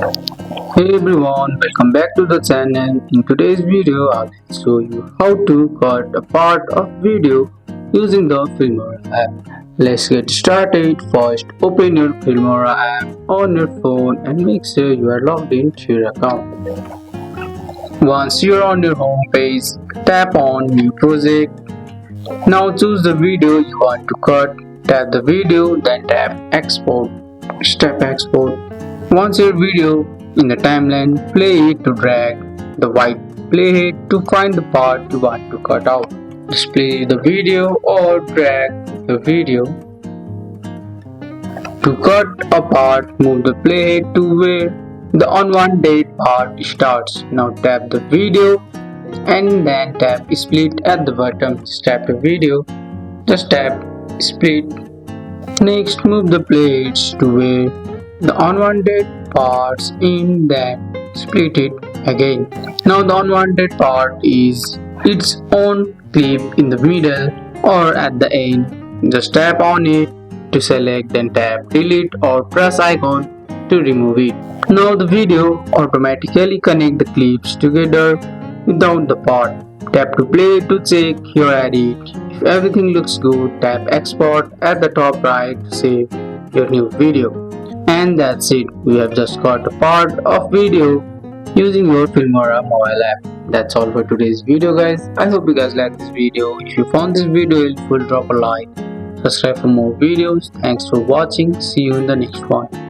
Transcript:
Hey everyone, welcome back to the channel. In today's video, I will show you how to cut a part of video using the Filmora app. Let's get started. First, open your Filmora app on your phone and make sure you are logged into your account. Once you are on your home page, tap on New Project. Now choose the video you want to cut. Tap the video, then tap Export. Step Export. Once your video in the timeline, play it to drag the white playhead to find the part you want to cut out. Display the video or drag the video. To cut a part, move the playhead to where the unwanted part starts. Now tap the video and then tap split at the bottom. Just tap the video. Just tap split. Next, move the playheads to where the unwanted parts in, then split it again. Now the unwanted part is its own clip in the middle or at the end. Just tap on it to select, then tap delete or press icon to remove it. Now the video automatically connect the clips together without the part. Tap to play to check your edit. If everything looks good, tap export at the top right to save your new video. And that's it. We have just got a part of video using your Filmora mobile app. That's all for today's video, guys. I hope you guys like this video. If you found this video helpful, drop a like. Subscribe for more videos. Thanks for watching. See you in the next one.